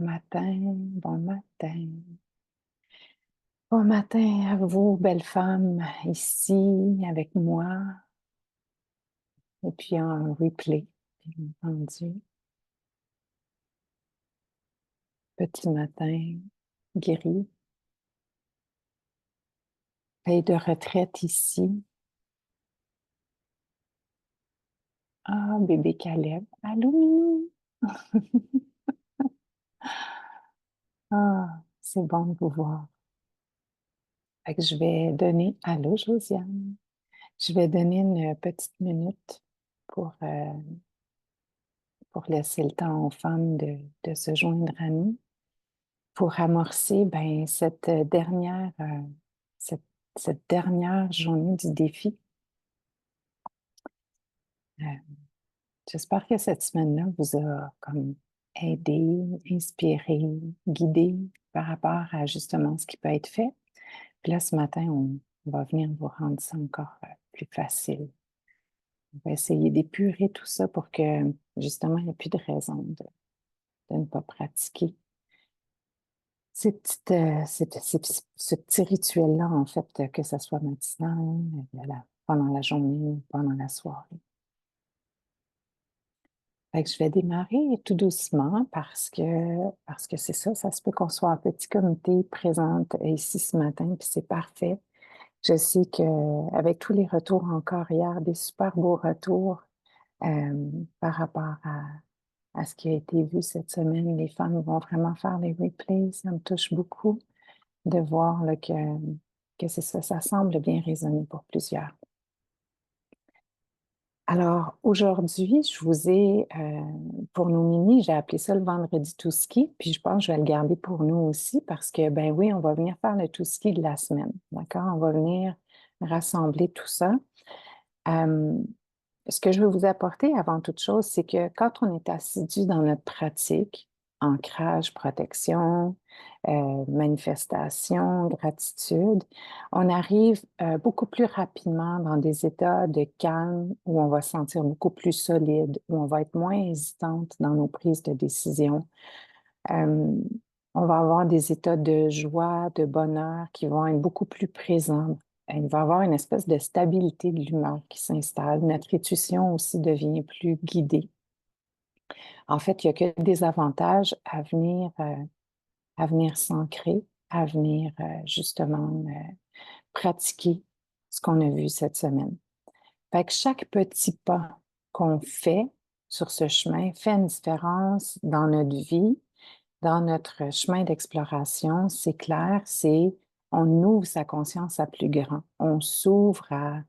Matin, bon matin. Bon matin à vous, belles femmes, ici avec moi, et puis en replay, bien entendu. Petit matin, guéri. Veille de retraite ici. Ah, bébé Caleb. Allô, Minou? Ah, c'est bon de vous voir. Fait que je vais donner, allô, Josiane. Je vais donner une petite minute pour, euh, pour laisser le temps aux femmes de se joindre à nous, pour amorcer cette, cette dernière journée du défi. Euh, J'espère que cette semaine-là vous a comme aidé, inspiré, guidé par rapport à justement ce qui peut être fait. Puis là, ce matin, on va venir vous rendre ça encore plus facile. On va essayer d'épurer tout ça pour que justement, il n'y ait plus de raison de ne pas pratiquer ce petit rituel-là, en fait, que ce soit matinal, pendant la journée, pendant la soirée. Fait que je vais démarrer tout doucement parce que c'est ça, ça se peut qu'on soit en petit comité présente ici ce matin, puis c'est parfait. Je sais qu'avec tous les retours encore hier, des super beaux retours par rapport à ce qui a été vu cette semaine, les femmes vont vraiment faire les replays, ça me touche beaucoup de voir là, que c'est ça, ça semble bien résonner pour plusieurs. Alors, aujourd'hui, je vous ai, pour nos mini, j'ai appelé ça le vendredi tout ski, puis je pense que je vais le garder pour nous aussi parce que, ben oui, on va venir faire le tout ski de la semaine, d'accord? On va venir rassembler tout ça. Euh, Ce que je veux vous apporter avant toute chose, c'est que quand on est assidu dans notre pratique, ancrage, protection, manifestation, gratitude, on arrive beaucoup plus rapidement dans des états de calme où on va se sentir beaucoup plus solide, où on va être moins hésitante dans nos prises de décision. Euh, on va avoir des états de joie, de bonheur qui vont être beaucoup plus présents. Il va y avoir une espèce de stabilité de l'humeur qui s'installe. Notre intuition aussi devient plus guidée. En fait, il n'y a que des avantages à venir s'ancrer, à venir justement pratiquer ce qu'on a vu cette semaine. Fait que chaque petit pas qu'on fait sur ce chemin fait une différence dans notre vie, dans notre chemin d'exploration. C'est clair, c'est on ouvre sa conscience à plus grand. On s'ouvre à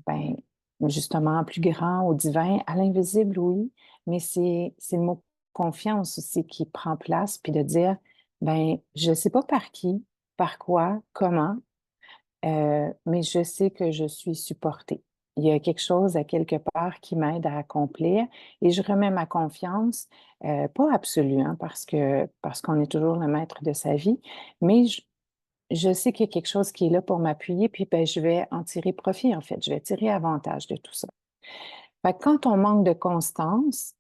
ben, justement, plus grand, au divin, à l'invisible, oui, mais c'est le mot confiance aussi qui prend place, puis de dire, ben, je ne sais pas par qui, par quoi, comment, mais je sais que je suis supportée. Il y a quelque chose à quelque part qui m'aide à accomplir et je remets ma confiance, pas absolue, hein, parce qu'on est toujours le maître de sa vie, mais je sais qu'il y a quelque chose qui est là pour m'appuyer, puis ben, je vais en tirer profit, en fait. Je vais tirer avantage de tout ça. Fait que quand on manque de constance,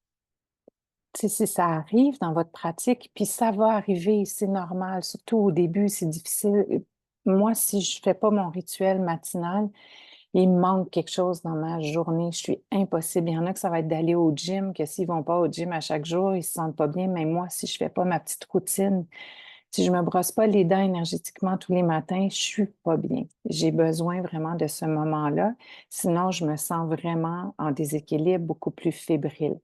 si ça arrive dans votre pratique, puis ça va arriver, c'est normal, surtout au début, c'est difficile. Moi, si je ne fais pas mon rituel matinal, il me manque quelque chose dans ma journée. Je suis impossible. Il y en a que ça va être d'aller au gym, que s'ils ne vont pas au gym à chaque jour, ils ne se sentent pas bien. Mais moi, si je ne fais pas ma petite routine, si je ne me brosse pas les dents énergétiquement tous les matins, je ne suis pas bien. J'ai besoin vraiment de ce moment-là. Sinon, je me sens vraiment en déséquilibre, beaucoup plus fébrile.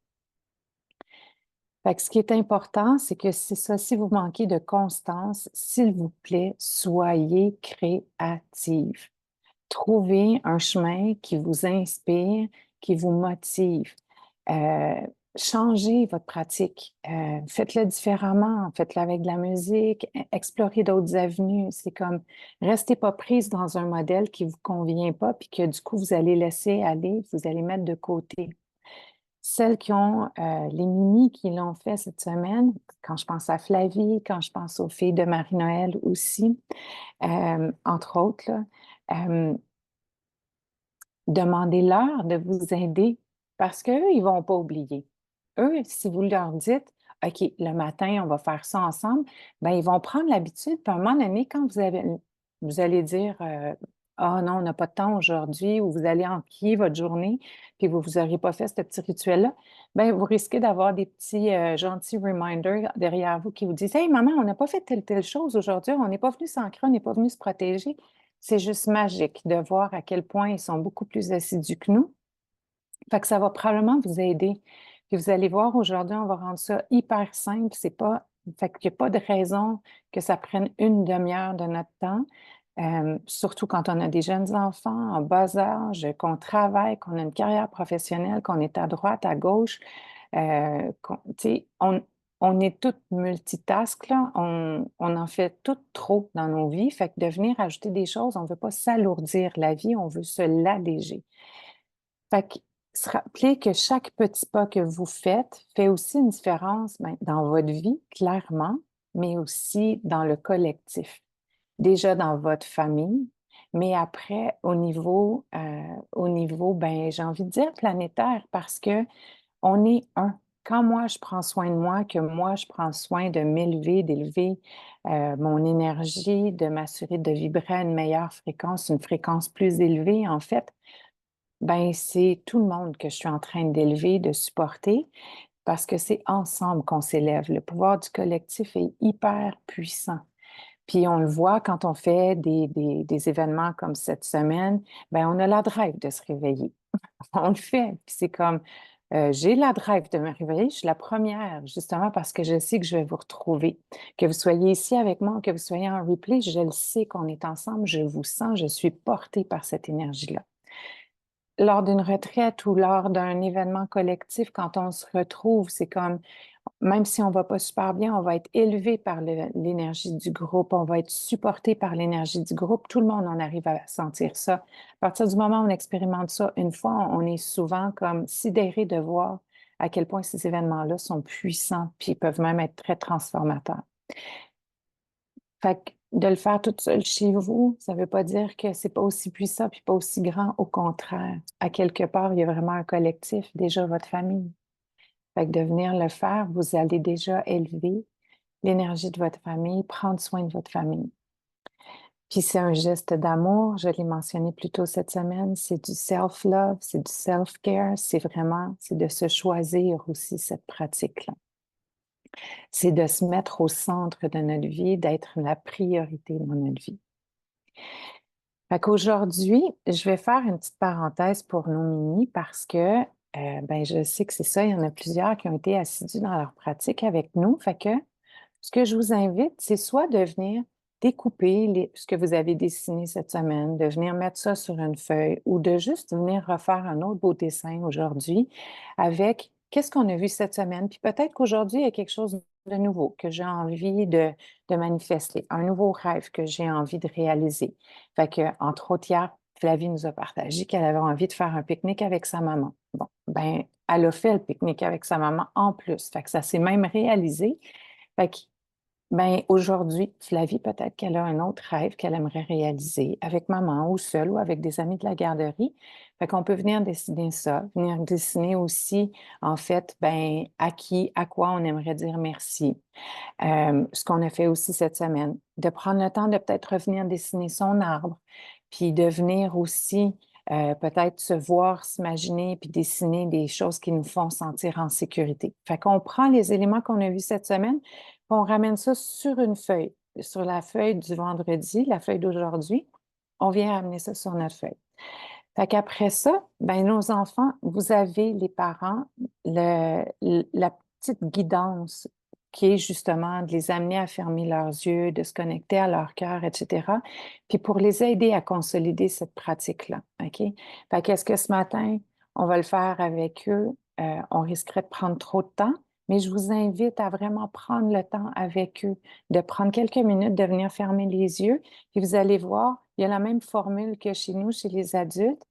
Fait que ce qui est important, c'est que c'est ça, si vous manquez de constance, s'il vous plaît, soyez créative. Trouvez un chemin qui vous inspire, qui vous motive. Euh, Changez votre pratique. Faites-le différemment. Faites-le avec de la musique. Explorez d'autres avenues. C'est comme, restez pas prise dans un modèle qui vous convient pas, puis que du coup, vous allez laisser aller, vous allez mettre de côté. Celles qui ont, les mini qui l'ont fait cette semaine, quand je pense à Flavie, quand je pense aux filles de Marie-Noël aussi, entre autres, là, euh, demandez-leur de vous aider parce qu'eux, ils ne vont pas oublier. Eux, si vous leur dites, OK, le matin, on va faire ça ensemble, ben ils vont prendre l'habitude, puis à un moment donné, quand vous allez dire, «Ah non, on n'a pas de temps aujourd'hui» ou vous allez enquiller votre journée, puis vous n'auriez pas fait ce petit rituel-là, ben vous risquez d'avoir des petits, gentils reminders derrière vous qui vous disent: «Hey maman, on n'a pas fait telle chose aujourd'hui, on n'est pas venu s'ancrer, on n'est pas venu se protéger». C'est juste magique de voir à quel point ils sont beaucoup plus assidus que nous. Fait que ça va probablement vous aider. Puis vous allez voir, aujourd'hui, on va rendre ça hyper simple. C'est pas, fait qu'il n'y a pas de raison que ça prenne une demi-heure de notre temps, surtout quand on a des jeunes enfants en bas âge, qu'on travaille, qu'on a une carrière professionnelle, qu'on est à droite, à gauche. Tu sais, on est toutes multitask, là. On en fait toutes trop dans nos vies. Fait que de venir ajouter des choses, on ne veut pas s'alourdir la vie, on veut se l'alléger. Fait que se rappeler que chaque petit pas que vous faites fait aussi une différence, ben, dans votre vie, clairement, mais aussi dans le collectif. Déjà dans votre famille, mais après au niveau, ben, j'ai envie de dire planétaire, parce que on est un. Quand moi, je prends soin de moi, que moi, je prends soin de m'élever, d'élever mon énergie, de m'assurer de vibrer à une meilleure fréquence, une fréquence plus élevée, en fait, ben, c'est tout le monde que je suis en train d'élever, de supporter, parce que c'est ensemble qu'on s'élève. Le pouvoir du collectif est hyper puissant. Puis on le voit quand on fait des événements comme cette semaine, ben on a la drive de se réveiller. On le fait. Puis c'est comme, j'ai la drive de me réveiller, je suis la première, justement parce que je sais que je vais vous retrouver. Que vous soyez ici avec moi, que vous soyez en replay, je le sais qu'on est ensemble, je vous sens, je suis portée par cette énergie-là. Lors d'une retraite ou lors d'un événement collectif, quand on se retrouve, c'est comme, même si on va pas super bien, on va être élevé par l'énergie du groupe, on va être supporté par l'énergie du groupe. Tout le monde en arrive à sentir ça. À partir du moment où on expérimente ça une fois, on est souvent comme sidéré de voir à quel point ces événements-là sont puissants, puis ils peuvent même être très transformateurs. Fait que de le faire toute seule chez vous, ça ne veut pas dire que c'est pas aussi puissant puis pas aussi grand. Au contraire, à quelque part, il y a vraiment un collectif, déjà votre famille. Fait que de venir le faire, vous allez déjà élever l'énergie de votre famille, prendre soin de votre famille. Puis c'est un geste d'amour, je l'ai mentionné plus tôt cette semaine, c'est du self-love, c'est du self-care, c'est de se choisir aussi cette pratique-là. C'est de se mettre au centre de notre vie, d'être la priorité dans notre vie. Fait qu'aujourd'hui, je vais faire une petite parenthèse pour nos mini parce que ben, je sais que c'est ça, il y en a plusieurs qui ont été assidus dans leur pratique avec nous. Fait que ce que je vous invite, c'est soit de venir découper ce que vous avez dessiné cette semaine, de venir mettre ça sur une feuille ou de juste venir refaire un autre beau dessin aujourd'hui avec qu'est-ce qu'on a vu cette semaine. Puis peut-être qu'aujourd'hui, il y a quelque chose de nouveau que j'ai envie de manifester, un nouveau rêve que j'ai envie de réaliser. Fait que, entre autres, hier, Flavie nous a partagé qu'elle avait envie de faire un pique-nique avec sa maman. Bon, ben, elle a fait le pique-nique avec sa maman en plus. Fait que ça s'est même réalisé. Fait que ben, aujourd'hui, Flavie, peut-être qu'elle a un autre rêve qu'elle aimerait réaliser avec maman ou seule ou avec des amis de la garderie. Fait qu'on peut venir dessiner ça, venir dessiner aussi, en fait, ben, à quoi on aimerait dire merci. Ce qu'on a fait aussi cette semaine, de prendre le temps de peut-être revenir dessiner son arbre, puis de venir aussi peut-être se voir, s'imaginer, puis dessiner des choses qui nous font sentir en sécurité. Fait qu'on prend les éléments qu'on a vus cette semaine, puis on ramène ça sur une feuille, sur la feuille du vendredi, la feuille d'aujourd'hui. On vient amener ça sur notre feuille. Fait qu'après ça, ben, nos enfants, vous avez les parents, la petite guidance qui est justement de les amener à fermer leurs yeux, de se connecter à leur cœur, etc. Puis pour les aider à consolider cette pratique-là, OK? Fait qu'est-ce que ce matin, on va le faire avec eux? On risquerait de prendre trop de temps, mais je vous invite à vraiment prendre le temps avec eux, de prendre quelques minutes, de venir fermer les yeux, puis vous allez voir, il y a la même formule que chez nous, chez les adultes,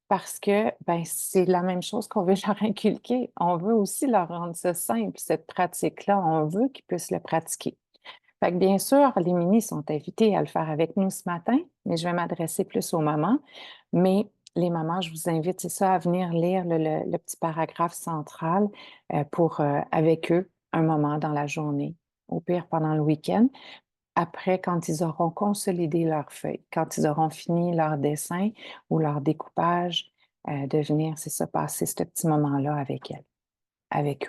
parce que ben, c'est la même chose qu'on veut leur inculquer. On veut aussi leur rendre ça simple, cette pratique-là. On veut qu'ils puissent le pratiquer. Fait que bien sûr, les minis sont invités à le faire avec nous ce matin, mais je vais m'adresser plus aux mamans. Mais les mamans, je vous invite, c'est ça, à venir lire le petit paragraphe central avec eux un moment dans la journée, au pire pendant le week-end. Après, quand ils auront consolidé leurs feuilles, quand ils auront fini leur dessin ou leur découpage, de venir, c'est ça, passer ce petit moment-là avec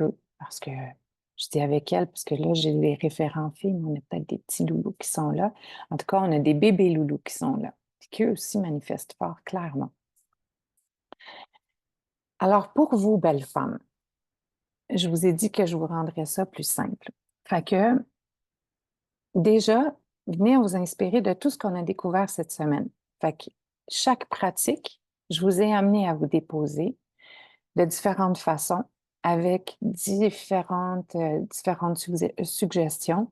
eux. Parce que je dis avec elles, parce que là, j'ai les référents filles, mais on a peut-être des petits loulous qui sont là. En tout cas, on a des bébés loulous qui sont là, puis qu'eux aussi manifestent fort clairement. Alors, pour vous, belles femmes, je vous ai dit que je vous rendrais ça plus simple. Fait que, déjà, venez vous inspirer de tout ce qu'on a découvert cette semaine. Fait que chaque pratique, je vous ai amené à vous déposer de différentes façons avec différentes suggestions,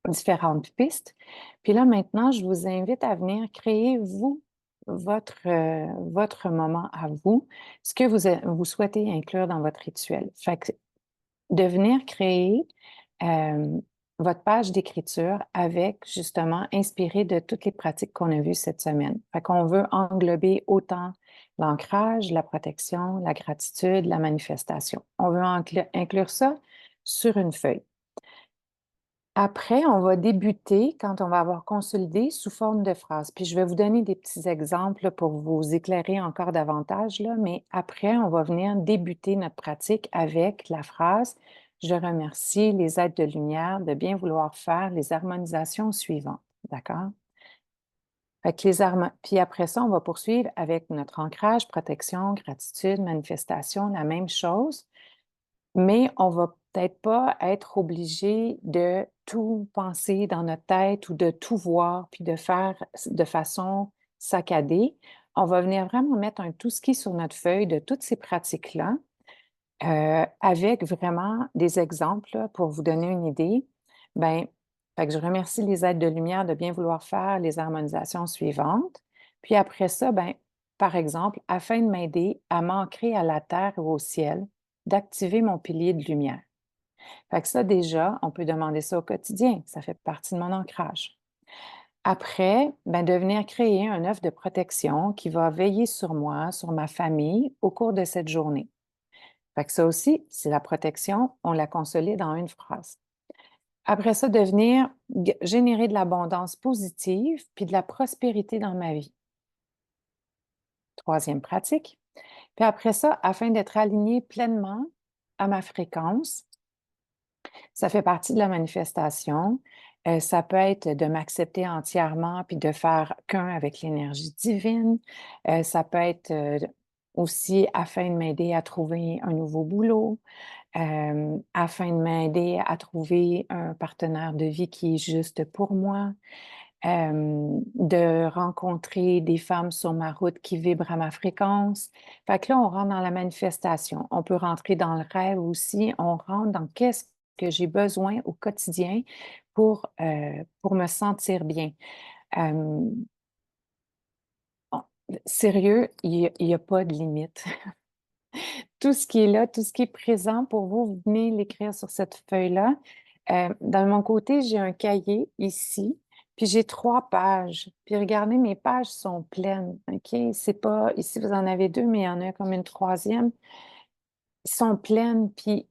différentes pistes. Puis là, maintenant, je vous invite à venir créer, vous, votre moment à vous, ce que vous souhaitez inclure dans votre rituel. Fait que de venir créer euh, votre page d'écriture avec, justement, inspiré de toutes les pratiques qu'on a vues cette semaine. Fait qu'on veut englober autant l'ancrage, la protection, la gratitude, la manifestation. On veut inclure ça sur une feuille. Après, on va débuter quand on va avoir consolidé sous forme de phrase. Puis je vais vous donner des petits exemples là, pour vous éclairer encore davantage, là, mais après, on va venir débuter notre pratique avec la phrase Je remercie les êtres de lumière de bien vouloir faire les harmonisations suivantes. D'accord? Fait que Puis après ça, on va poursuivre avec notre ancrage, protection, gratitude, manifestation, la même chose. Mais on va peut-être pas être obligé de tout penser dans notre tête ou de tout voir, puis de faire de façon saccadée. On va venir vraiment mettre un tout ski sur notre feuille de toutes ces pratiques-là, avec vraiment des exemples là, pour vous donner une idée. Ben, fait que je remercie les êtres de lumière de bien vouloir faire les harmonisations suivantes. Puis après ça, ben, par exemple, afin de m'aider à m'ancrer à la terre ou au ciel, d'activer mon pilier de lumière. Fait que ça, déjà, on peut demander ça au quotidien. Ça fait partie de mon ancrage. Après, ben, de venir créer un œuf de protection qui va veiller sur moi, sur ma famille au cours de cette journée. Fait que ça aussi, c'est la protection, on la consolide en une phrase. Après ça, de venir générer de l'abondance positive puis de la prospérité dans ma vie. Troisième pratique. Puis après ça, afin d'être aligné pleinement à ma fréquence, ça fait partie de la manifestation. Ça peut être de m'accepter entièrement puis de faire qu'un avec l'énergie divine. Ça peut être aussi afin de m'aider à trouver un nouveau boulot, afin de m'aider à trouver un partenaire de vie qui est juste pour moi, de rencontrer des femmes sur ma route qui vibrent à ma fréquence. Fait que là, on rentre dans la manifestation. On peut rentrer dans le rêve aussi. On rentre dans qu'est-ce que j'ai besoin au quotidien pour me sentir bien. Euh, bon, sérieux, il n'y a pas de limite. Tout ce qui est là, tout ce qui est présent pour vous, vous venez l'écrire sur cette feuille-là. Dans mon côté, j'ai un cahier ici, puis j'ai 3 pages. Puis regardez, mes pages sont pleines, OK? C'est pas, ici vous en avez 2, mais il y en a comme une troisième. Ils sont pleines, puis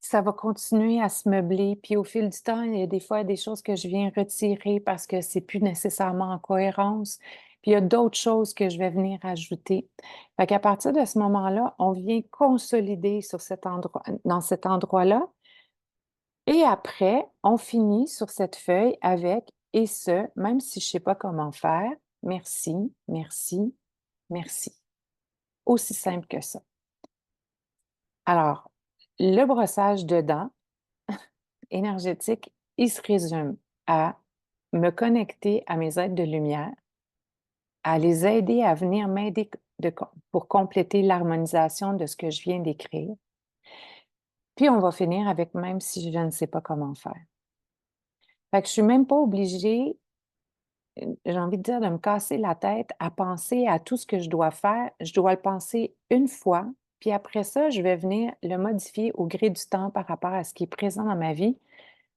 ça va continuer à se meubler. Puis au fil du temps, il y a des fois des choses que je viens retirer parce que c'est plus nécessairement en cohérence. Puis il y a d'autres choses que je vais venir ajouter. Fait qu'à partir de ce moment-là, on vient consolider sur cet endroit, dans cet endroit-là. Et après, on finit sur cette feuille avec et ce, même si je ne sais pas comment faire, merci, merci, merci. Aussi simple que ça. Alors, le brossage de dents énergétique, il se résume à me connecter à mes êtres de lumière, à les aider à venir m'aider pour compléter l'harmonisation de ce que je viens d'écrire. Puis on va finir avec même si je ne sais pas comment faire. Fait que je suis même pas obligée, j'ai envie de dire, de me casser la tête à penser à tout ce que je dois faire. Je dois le penser une fois, puis après ça, je vais venir le modifier au gré du temps par rapport à ce qui est présent dans ma vie.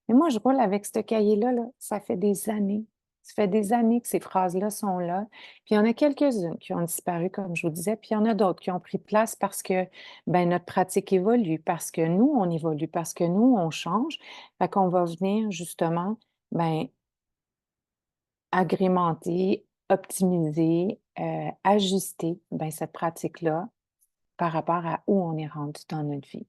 Mais moi, je roule avec ce cahier-là, là, ça fait des années. Ça fait des années que ces phrases-là sont là. Puis il y en a quelques-unes qui ont disparu, comme je vous disais, puis il y en a d'autres qui ont pris place parce que, ben, notre pratique évolue, parce que nous, on évolue, parce que nous, on change. Fait qu'on va venir justement, ben, agrémenter, optimiser, ajuster, ben, cette pratique-là par rapport à où on est rendu dans notre vie.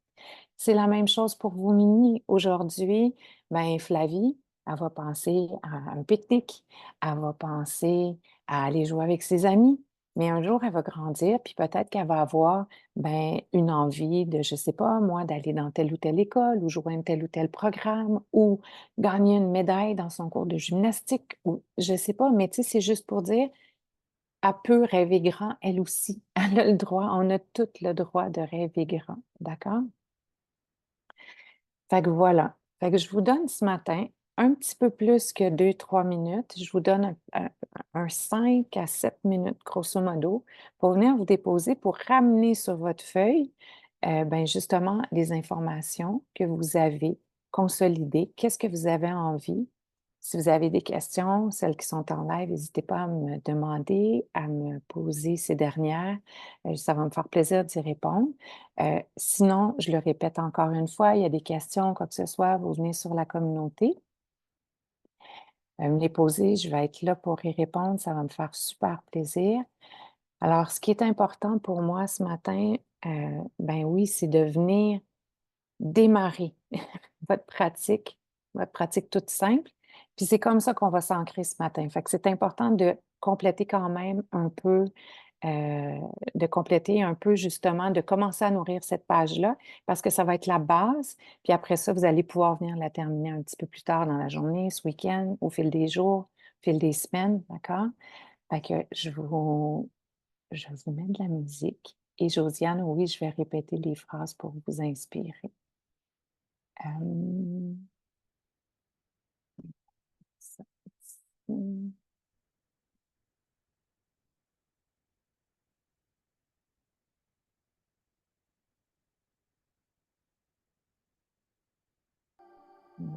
C'est la même chose pour vous, Mini. Aujourd'hui, ben, Flavie, elle va penser à un pique-nique, elle va penser à aller jouer avec ses amis. Mais un jour, elle va grandir, puis peut-être qu'elle va avoir ben, une envie de, je sais pas, moi, d'aller dans telle ou telle école ou joindre tel ou tel programme ou gagner une médaille dans son cours de gymnastique ou je sais pas, mais tu sais, c'est juste pour dire, elle peut rêver grand, elle aussi. Elle a le droit, on a tout le droit de rêver grand, d'accord? Fait que voilà. Fait que je vous donne ce matin un petit peu plus que 2-3 minutes. Je vous donne un 5 à 7 minutes, grosso modo, pour venir vous déposer, pour ramener sur votre feuille, ben justement, les informations que vous avez consolidées. Qu'est-ce que vous avez envie? Si vous avez des questions, celles qui sont en live, n'hésitez pas à me demander, à me poser ces dernières. Ça va me faire plaisir d'y répondre. Sinon, je le répète encore une fois, il y a des questions, quoi que ce soit, vous venez sur la communauté, me les poser, je vais être là pour y répondre, ça va me faire super plaisir. Alors, ce qui est important pour moi ce matin, ben oui, c'est de venir démarrer votre pratique toute simple. Puis c'est comme ça qu'on va s'ancrer ce matin. Fait que c'est important de compléter quand même un peu, heu, de compléter un peu justement, de commencer à nourrir cette page-là, parce que ça va être la base. Puis après ça, vous allez pouvoir venir la terminer un petit peu plus tard dans la journée, ce week-end, au fil des jours, au fil des semaines, d'accord? Fait que je vous mets de la musique et Josiane, oui, je vais répéter les phrases pour vous inspirer. Hem, ça, mmh,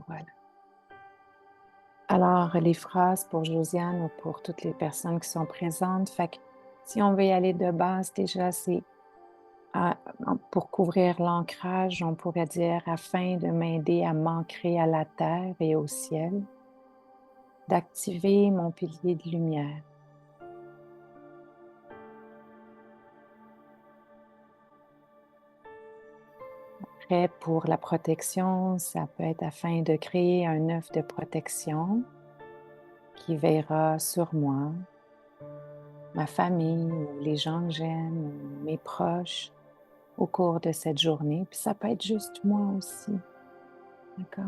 voilà. Alors, les phrases pour Josiane ou pour toutes les personnes qui sont présentes, fait que si on veut y aller de base, déjà, c'est pour couvrir l'ancrage, on pourrait dire afin de m'aider à m'ancrer à la terre et au ciel, d'activer mon pilier de lumière. Après, pour la protection, ça peut être afin de créer un œuf de protection qui veillera sur moi, ma famille ou les gens que j'aime ou mes proches au cours de cette journée. Puis ça peut être juste moi aussi, d'accord?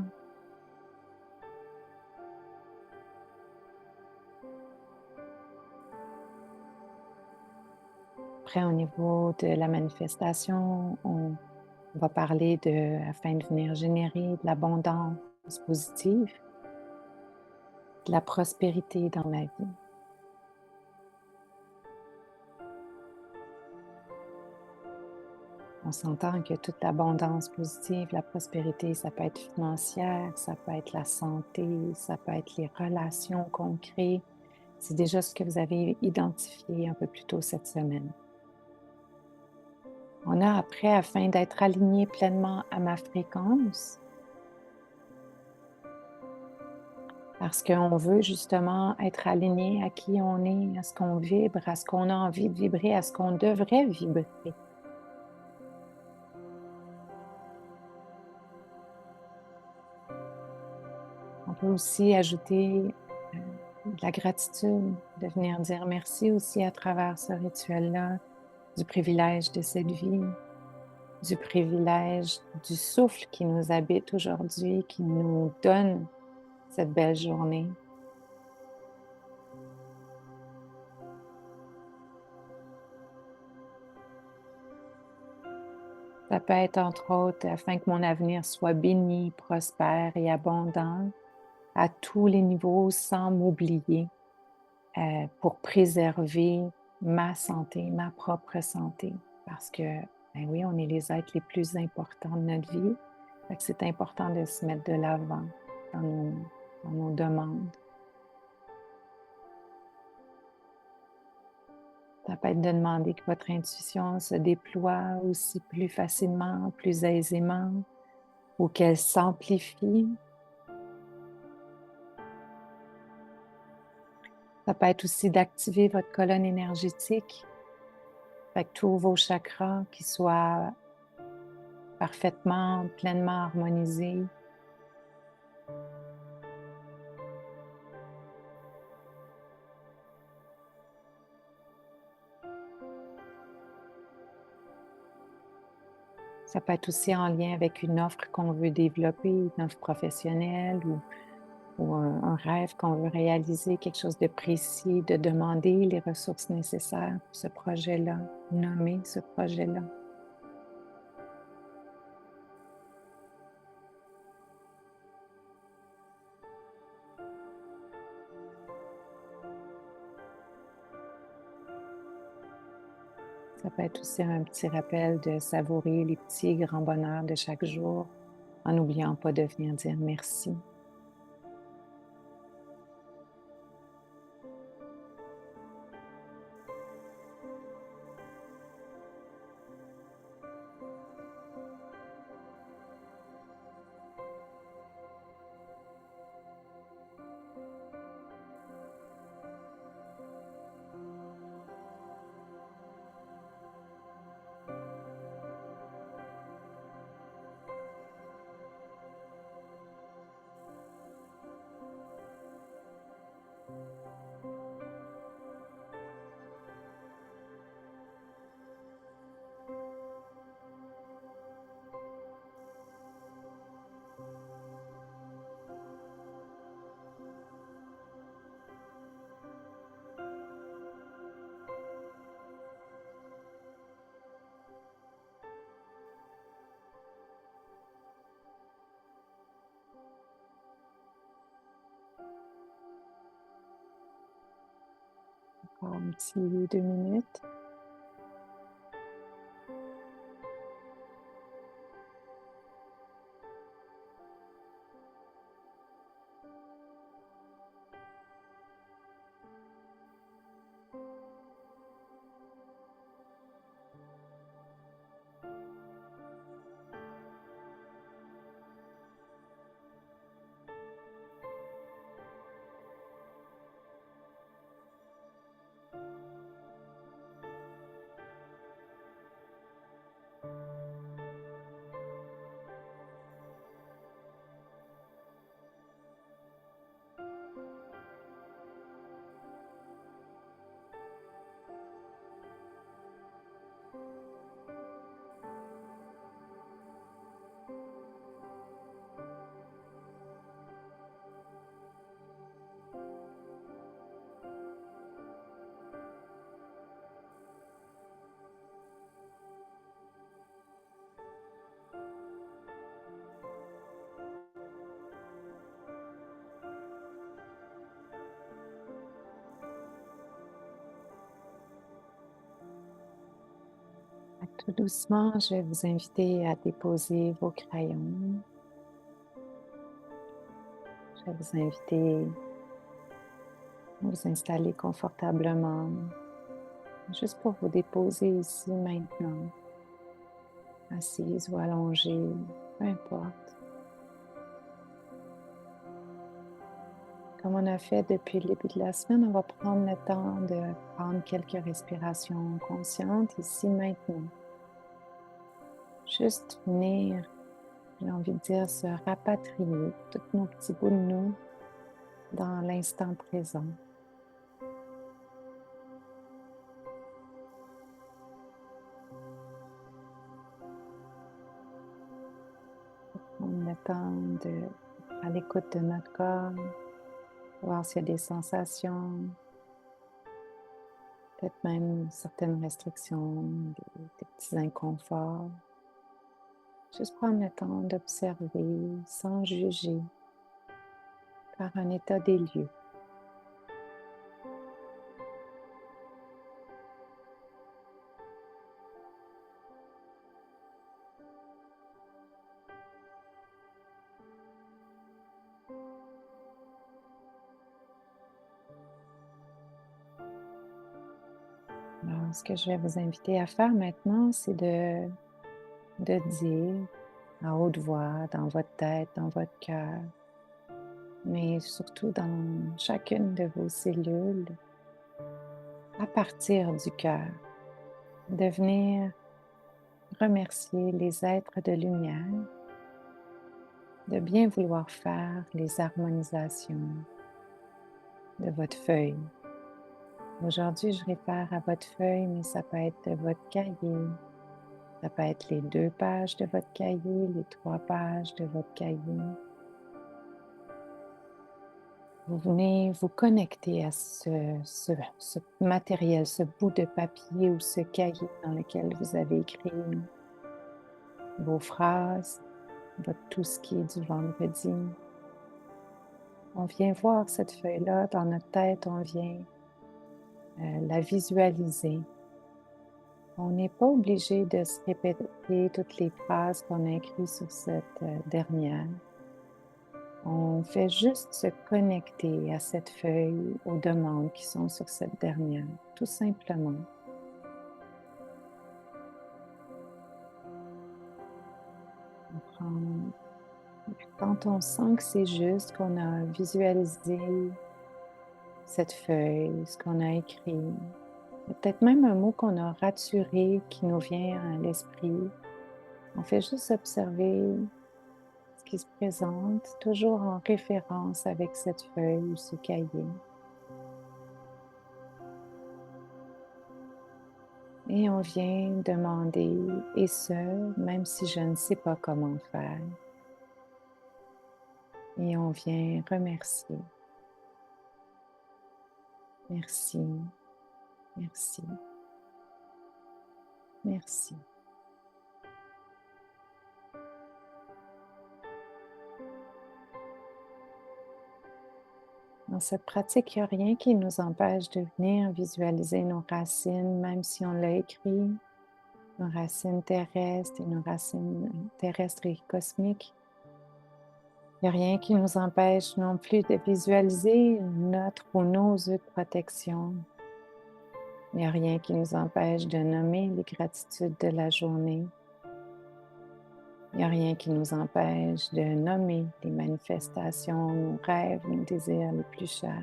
Après, au niveau de la manifestation, on va parler afin de venir générer de l'abondance positive, de la prospérité dans la vie. On s'entend que toute l'abondance positive, la prospérité, ça peut être financière, ça peut être la santé, ça peut être les relations qu'on crée. C'est déjà ce que vous avez identifié un peu plus tôt cette semaine. On a après, afin d'être aligné pleinement à ma fréquence, parce qu'on veut justement être aligné à qui on est, à ce qu'on vibre, à ce qu'on a envie de vibrer, à ce qu'on devrait vibrer. On peut aussi ajouter de la gratitude, de venir dire merci aussi à travers ce rituel-là, du privilège de cette vie, du privilège du souffle qui nous habite aujourd'hui, qui nous donne cette belle journée. Ça peut être entre autres afin que mon avenir soit béni, prospère et abondant à tous les niveaux sans m'oublier pour préserver ma santé, ma propre santé. Parce que, ben oui, on est les êtres les plus importants de notre vie. Fait que c'est important de se mettre de l'avant dans nos demandes. Ça peut être de demander que votre intuition se déploie aussi plus facilement, plus aisément, ou qu'elle s'amplifie. Ça peut être aussi d'activer votre colonne énergétique, fait que tous vos chakras qui soient parfaitement, pleinement harmonisés. Ça peut être aussi en lien avec une offre qu'on veut développer, une offre professionnelle ou un rêve qu'on veut réaliser, quelque chose de précis, de demander les ressources nécessaires pour ce projet-là, nommer ce projet-là. Ça peut être aussi un petit rappel de savourer les petits et grands bonheurs de chaque jour, en n'oubliant pas de venir dire merci. Encore un petit 2 minutes. Tout doucement, je vais vous inviter à déposer vos crayons. Je vais vous inviter à vous installer confortablement, juste pour vous déposer ici maintenant, assise ou allongée, peu importe. Comme on a fait depuis le début de la semaine, on va prendre le temps de prendre quelques respirations conscientes ici maintenant. Juste venir, j'ai envie de dire, se rapatrier tous nos petits bouts de nous dans l'instant présent. Prendre le temps de à l'écoute de notre corps, voir s'il y a des sensations, peut-être même certaines restrictions, des petits inconforts. Juste prendre le temps d'observer sans juger, faire un état des lieux. Alors, Alors, ce que je vais vous inviter à faire maintenant, c'est de dire à haute voix, dans votre tête, dans votre cœur, mais surtout dans chacune de vos cellules, à partir du cœur, de venir remercier les êtres de lumière, de bien vouloir faire les harmonisations de votre feuille. Aujourd'hui, je réfère à votre feuille, mais ça peut être votre cahier, ça peut être les 2 pages de votre cahier, les 3 pages de votre cahier. Vous venez vous connecter à ce matériel, ce bout de papier ou ce cahier dans lequel vous avez écrit vos phrases, tout ce qui est du vendredi. On vient voir cette feuille-là dans notre tête, on vient la visualiser. On n'est pas obligé de se répéter toutes les phrases qu'on a écrites sur cette dernière. On fait juste se connecter à cette feuille, aux demandes qui sont sur cette dernière, tout simplement. Quand on sent que c'est juste, qu'on a visualisé cette feuille, ce qu'on a écrit, peut-être même un mot qu'on a raturé qui nous vient à l'esprit, on fait juste observer ce qui se présente, toujours en référence avec cette feuille ou ce cahier. Et on vient demander, et ce, même si je ne sais pas comment faire. Et on vient remercier. Merci, merci, merci. Dans cette pratique, il n'y a rien qui nous empêche de venir visualiser nos racines, même si on l'a écrit, nos racines terrestres et nos racines terrestres et cosmiques. Il n'y a rien qui nous empêche non plus de visualiser notre ou nos œufs de protection. Il n'y a rien qui nous empêche de nommer les gratitudes de la journée. Il n'y a rien qui nous empêche de nommer les manifestations, nos rêves, nos désirs les plus chers.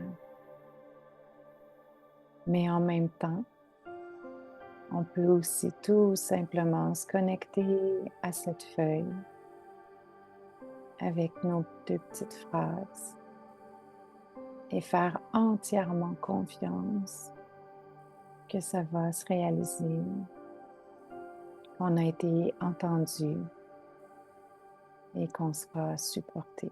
Mais en même temps, on peut aussi tout simplement se connecter à cette feuille avec nos 2 petites phrases et faire entièrement confiance que ça va se réaliser, qu'on a été entendu et qu'on sera supporté.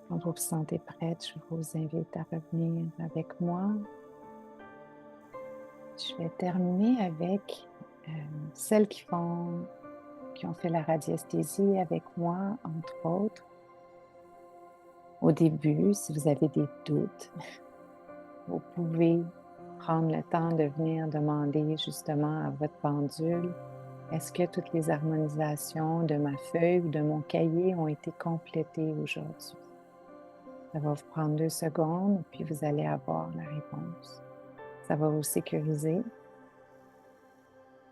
Quand vous vous sentez prête, je vous invite à revenir avec moi. Je vais terminer avec celles qui ont fait la radiesthésie avec moi, entre autres. Au début, si vous avez des doutes, vous pouvez prendre le temps de venir demander justement à votre pendule, est-ce que toutes les harmonisations de ma feuille ou de mon cahier ont été complétées aujourd'hui? Ça va vous prendre 2 secondes, puis vous allez avoir la réponse. Ça va vous sécuriser.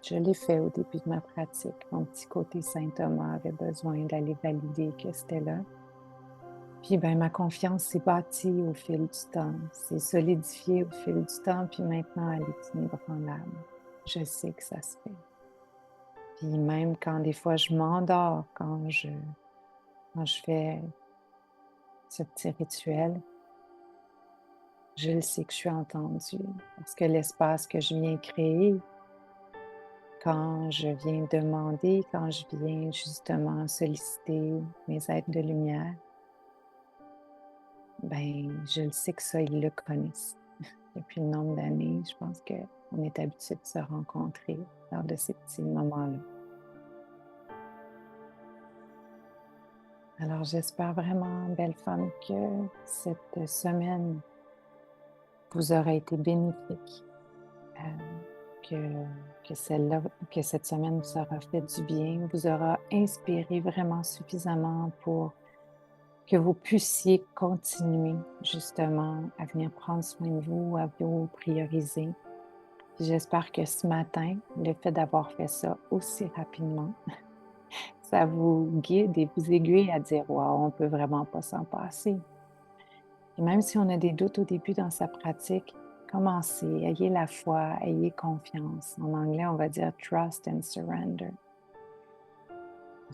Je l'ai fait au début de ma pratique. Mon petit côté Saint Thomas avait besoin d'aller valider que c'était là. Puis ma confiance s'est bâtie au fil du temps, s'est solidifiée au fil du temps, puis maintenant elle est inébranlable. Je sais que ça se fait. Puis même quand des fois je m'endors, quand je fais ce petit rituel, je le sais que je suis entendue parce que l'espace que je viens créer, quand je viens demander, quand je viens justement solliciter mes êtres de lumière, je le sais que ça, ils le connaissent. Depuis le nombre d'années, je pense qu'on est habitué de se rencontrer lors de ces petits moments-là. Alors, j'espère vraiment, belle femme, que cette semaine vous aura été bénéfique. que, que cette semaine vous aura fait du bien, vous aura inspiré vraiment suffisamment pour que vous puissiez continuer justement à venir prendre soin de vous, à vous prioriser. Puis j'espère que ce matin, le fait d'avoir fait ça aussi rapidement, ça vous guide et vous aiguille à dire: «Waouh, on peut vraiment pas s'en passer». Et même si on a des doutes au début dans sa pratique, commencez, ayez la foi, ayez confiance. En anglais, on va dire trust and surrender.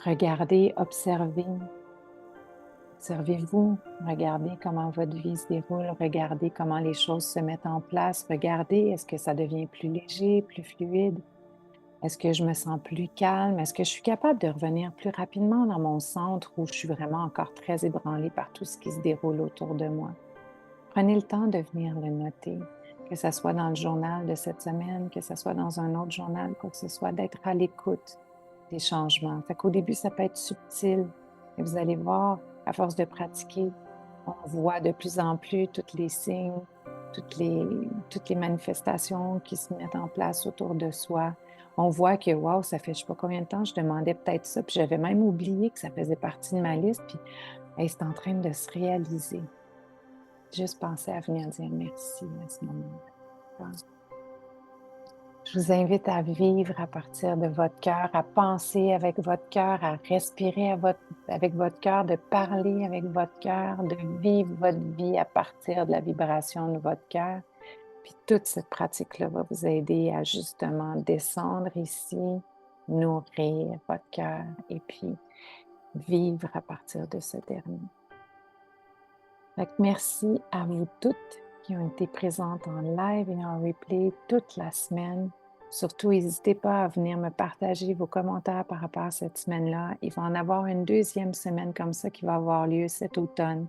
Regardez, observez, observez-vous, regardez comment votre vie se déroule, regardez comment les choses se mettent en place, regardez, est-ce que ça devient plus léger, plus fluide? Est-ce que je me sens plus calme? Est-ce que je suis capable de revenir plus rapidement dans mon centre où je suis vraiment encore très ébranlée par tout ce qui se déroule autour de moi? Prenez le temps de venir le noter, que ce soit dans le journal de cette semaine, que ce soit dans un autre journal, quoi que ce soit, d'être à l'écoute des changements. Fait qu'au début, ça peut être subtil, et vous allez voir, à force de pratiquer, on voit de plus en plus tous les signes, toutes les manifestations qui se mettent en place autour de soi. On voit que, wow, ça fait je sais pas combien de temps, je demandais peut-être ça, puis j'avais même oublié que ça faisait partie de ma liste, puis hey, c'est en train de se réaliser. Juste penser à venir dire merci à ce moment-là. Je vous invite à vivre à partir de votre cœur, à penser avec votre cœur, à respirer avec votre cœur, de parler avec votre cœur, de vivre votre vie à partir de la vibration de votre cœur. Puis toute cette pratique-là va vous aider à justement descendre ici, nourrir votre cœur et puis vivre à partir de ce dernier. Fait que merci à vous toutes qui ont été présentes en live et en replay toute la semaine. Surtout, n'hésitez pas à venir me partager vos commentaires par rapport à cette semaine-là. Il va en avoir une deuxième semaine comme ça qui va avoir lieu cet automne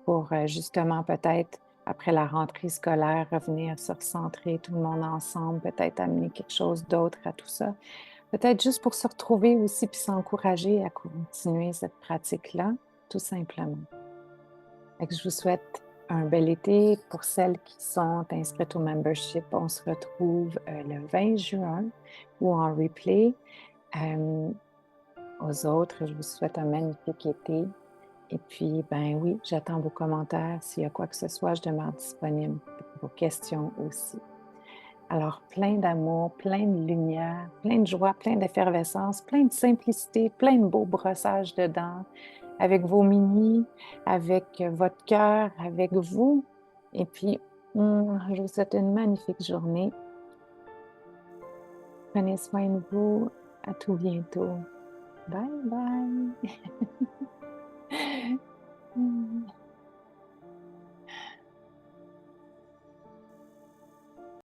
pour justement peut-être, après la rentrée scolaire, revenir se recentrer tout le monde ensemble, peut-être amener quelque chose d'autre à tout ça. Peut-être juste pour se retrouver aussi puis s'encourager à continuer cette pratique-là, tout simplement. Fait que je vous souhaite un bel été. Pour celles qui sont inscrites au membership, on se retrouve le 20 juin ou en replay. Aux autres, je vous souhaite un magnifique été. Et puis, ben oui, j'attends vos commentaires. S'il y a quoi que ce soit, je demeure disponible pour vos questions aussi. Alors, plein d'amour, plein de lumière, plein de joie, plein d'effervescence, plein de simplicité, plein de beaux brossages de dents, avec vos mini, avec votre cœur, avec vous. Et puis, je vous souhaite une magnifique journée. Prenez soin de vous. À tout bientôt. Bye bye.